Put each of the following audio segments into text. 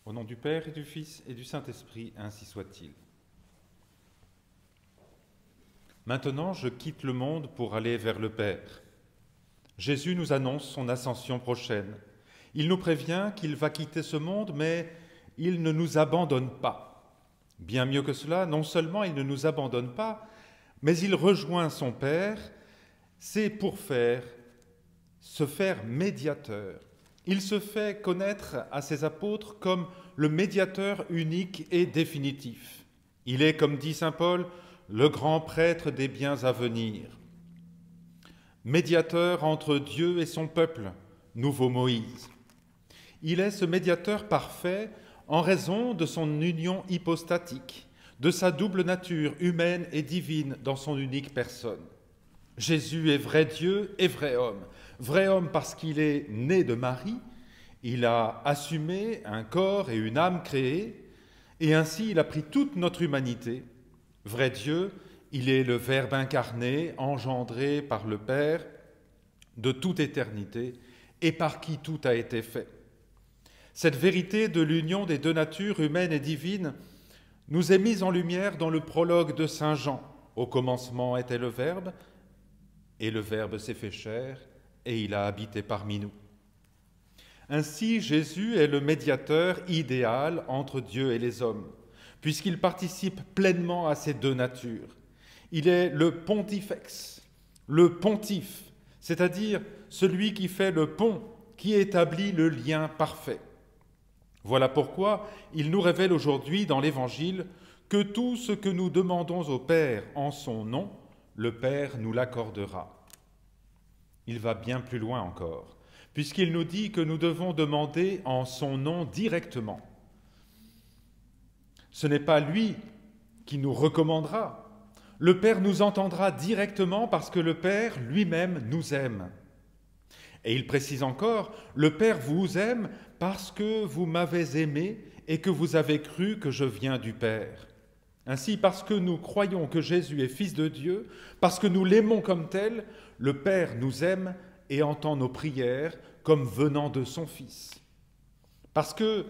Au nom du Père et du Fils et du Saint-Esprit, ainsi soit-il. Maintenant, je quitte le monde pour aller vers le Père. Jésus nous annonce son ascension prochaine. Il nous prévient qu'il va quitter ce monde, mais il ne nous abandonne pas. Bien mieux que cela, non seulement il ne nous abandonne pas, mais il rejoint son Père, c'est pour se faire médiateur. Il se fait connaître à ses apôtres comme le médiateur unique et définitif. Il est, comme dit saint Paul, le grand prêtre des biens à venir. Médiateur entre Dieu et son peuple, nouveau Moïse. Il est ce médiateur parfait en raison de son union hypostatique, de sa double nature humaine et divine dans son unique personne. Jésus est vrai Dieu et vrai homme parce qu'il est né de Marie, il a assumé un corps et une âme créés, et ainsi il a pris toute notre humanité. Vrai Dieu, il est le Verbe incarné, engendré par le Père de toute éternité, et par qui tout a été fait. Cette vérité de l'union des deux natures humaines et divines nous est mise en lumière dans le prologue de saint Jean. Au commencement était le Verbe, et le Verbe s'est fait chair, et il a habité parmi nous. Ainsi, Jésus est le médiateur idéal entre Dieu et les hommes, puisqu'il participe pleinement à ces deux natures. Il est le pontifex, le pontife, c'est-à-dire celui qui fait le pont, qui établit le lien parfait. Voilà pourquoi il nous révèle aujourd'hui dans l'Évangile que tout ce que nous demandons au Père en son nom, le Père nous l'accordera. Il va bien plus loin encore, puisqu'il nous dit que nous devons demander en son nom directement. Ce n'est pas lui qui nous recommandera. Le Père nous entendra directement parce que le Père lui-même nous aime. Et il précise encore, le Père vous aime parce que vous m'avez aimé et que vous avez cru que je viens du Père. Ainsi, parce que nous croyons que Jésus est Fils de Dieu, parce que nous l'aimons comme tel, le Père nous aime et entend nos prières comme venant de son Fils. Parce que,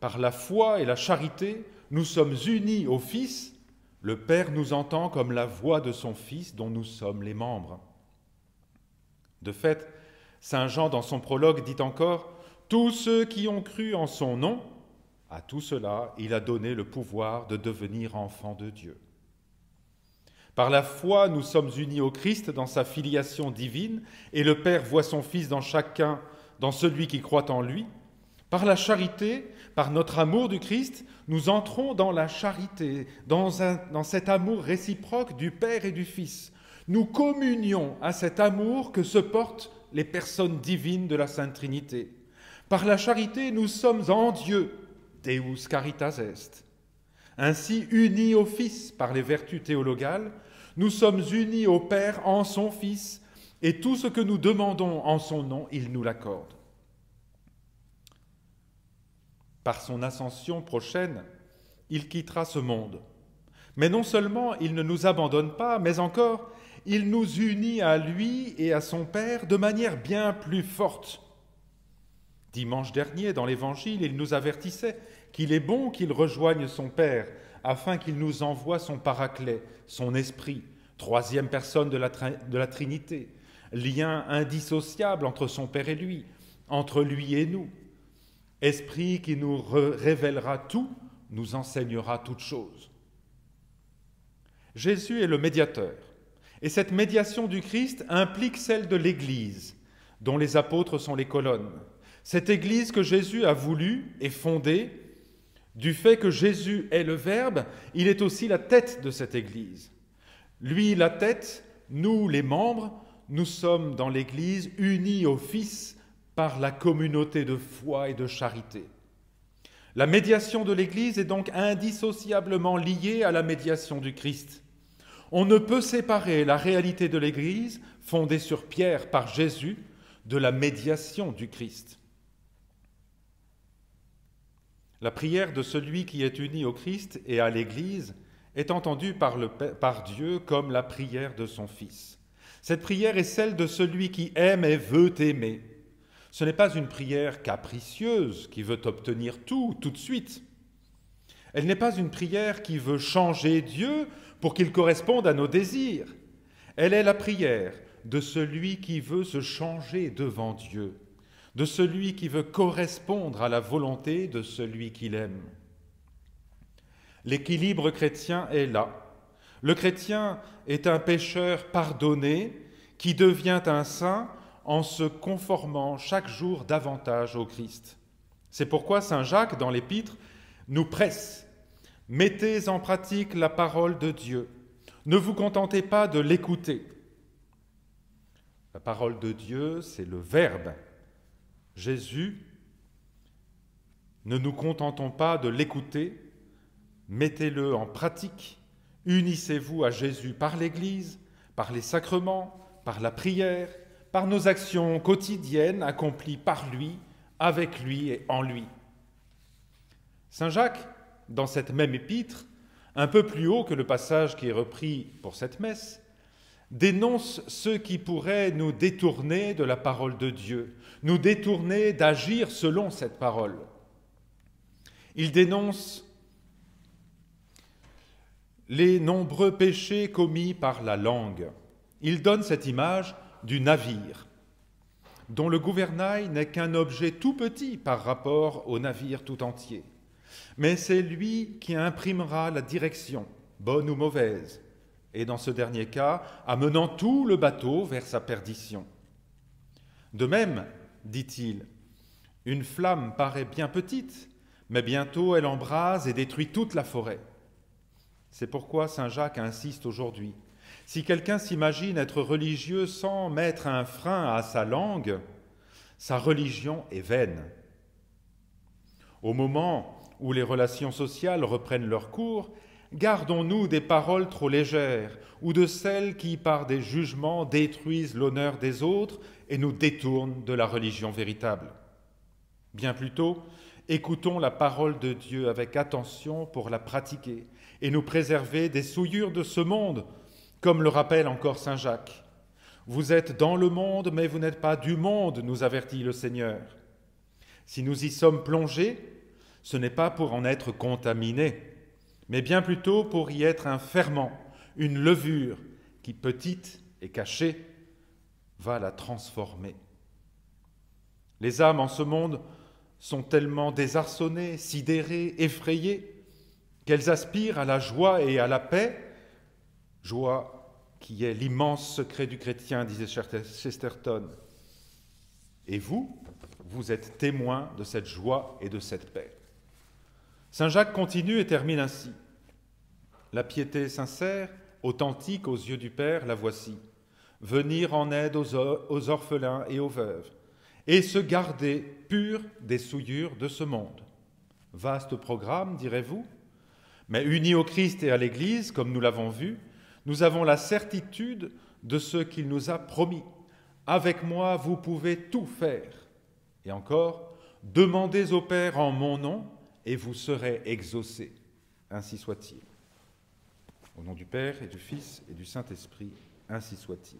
par la foi et la charité, nous sommes unis au Fils, le Père nous entend comme la voix de son Fils dont nous sommes les membres. De fait, saint Jean, dans son prologue, dit encore « Tous ceux qui ont cru en son nom, à tout cela, il a donné le pouvoir de devenir enfants de Dieu. » Par la foi, nous sommes unis au Christ dans sa filiation divine, et le Père voit son Fils dans chacun, dans celui qui croit en lui. Par la charité, par notre amour du Christ, nous entrons dans la charité, dans cet amour réciproque du Père et du Fils. Nous communions à cet amour que se portent les personnes divines de la Sainte Trinité. Par la charité, nous sommes en Dieu, Deus caritas est. Ainsi, unis au Fils par les vertus théologales, nous sommes unis au Père en son Fils, et tout ce que nous demandons en son nom, il nous l'accorde. Par son ascension prochaine, il quittera ce monde. Mais non seulement il ne nous abandonne pas, mais encore, il nous unit à lui et à son Père de manière bien plus forte. Dimanche dernier, dans l'Évangile, il nous avertissait qu'il est bon qu'il rejoigne son Père afin qu'il nous envoie son Paraclet, son Esprit, troisième personne de la Trinité, lien indissociable entre son Père et lui, entre lui et nous. Esprit qui nous révélera tout, nous enseignera toutes choses. Jésus est le médiateur, et cette médiation du Christ implique celle de l'Église, dont les apôtres sont les colonnes. Cette Église que Jésus a voulu et fondée, du fait que Jésus est le Verbe, il est aussi la tête de cette Église. Lui, la tête, nous, les membres, nous sommes dans l'Église unis au Fils par la communauté de foi et de charité. La médiation de l'Église est donc indissociablement liée à la médiation du Christ. On ne peut séparer la réalité de l'Église, fondée sur Pierre par Jésus, de la médiation du Christ. La prière de celui qui est uni au Christ et à l'Église est entendue par Dieu comme la prière de son Fils. Cette prière est celle de celui qui aime et veut aimer. Ce n'est pas une prière capricieuse qui veut obtenir tout de suite. Elle n'est pas une prière qui veut changer Dieu pour qu'il corresponde à nos désirs. Elle est la prière de celui qui veut se changer devant Dieu, de celui qui veut correspondre à la volonté de celui qu'il aime. L'équilibre chrétien est là. Le chrétien est un pécheur pardonné qui devient un saint en se conformant chaque jour davantage au Christ. C'est pourquoi saint Jacques, dans l'Épître, nous presse. Mettez en pratique la parole de Dieu. Ne vous contentez pas de l'écouter. La parole de Dieu, c'est le Verbe. Jésus, ne nous contentons pas de l'écouter, mettez-le en pratique. Unissez-vous à Jésus par l'Église, par les sacrements, par la prière, par nos actions quotidiennes accomplies par lui, avec lui et en lui. Saint Jacques, dans cette même épître, un peu plus haut que le passage qui est repris pour cette messe, dénonce ceux qui pourraient nous détourner de la parole de Dieu, nous détourner d'agir selon cette parole. Il dénonce les nombreux péchés commis par la langue. Il donne cette image du navire, dont le gouvernail n'est qu'un objet tout petit par rapport au navire tout entier. Mais c'est lui qui imprimera la direction, bonne ou mauvaise, et dans ce dernier cas, amenant tout le bateau vers sa perdition. De même, dit-il, une flamme paraît bien petite, mais bientôt elle embrase et détruit toute la forêt. C'est pourquoi saint Jacques insiste aujourd'hui. Si quelqu'un s'imagine être religieux sans mettre un frein à sa langue, sa religion est vaine. Au moment où les relations sociales reprennent leur cours, gardons-nous des paroles trop légères ou de celles qui, par des jugements, détruisent l'honneur des autres et nous détournent de la religion véritable. Bien plutôt, écoutons la parole de Dieu avec attention pour la pratiquer et nous préserver des souillures de ce monde, comme le rappelle encore saint Jacques. Vous êtes dans le monde, mais vous n'êtes pas du monde, nous avertit le Seigneur. Si nous y sommes plongés, ce n'est pas pour en être contaminés, mais bien plutôt pour y être un ferment, une levure qui, petite et cachée, va la transformer. Les âmes en ce monde sont tellement désarçonnées, sidérées, effrayées, qu'elles aspirent à la joie et à la paix, joie qui est l'immense secret du chrétien, disait Chesterton. Et vous, vous êtes témoins de cette joie et de cette paix. Saint Jacques continue et termine ainsi. La piété sincère, authentique aux yeux du Père, la voici. Venir en aide aux orphelins et aux veuves, et se garder pur des souillures de ce monde. Vaste programme, direz-vous, mais unis au Christ et à l'Église, comme nous l'avons vu, nous avons la certitude de ce qu'il nous a promis. Avec moi, vous pouvez tout faire. Et encore, demandez au Père en mon nom, et vous serez exaucés. Ainsi soit-il. Au nom du Père et du Fils et du Saint-Esprit, ainsi soit-il.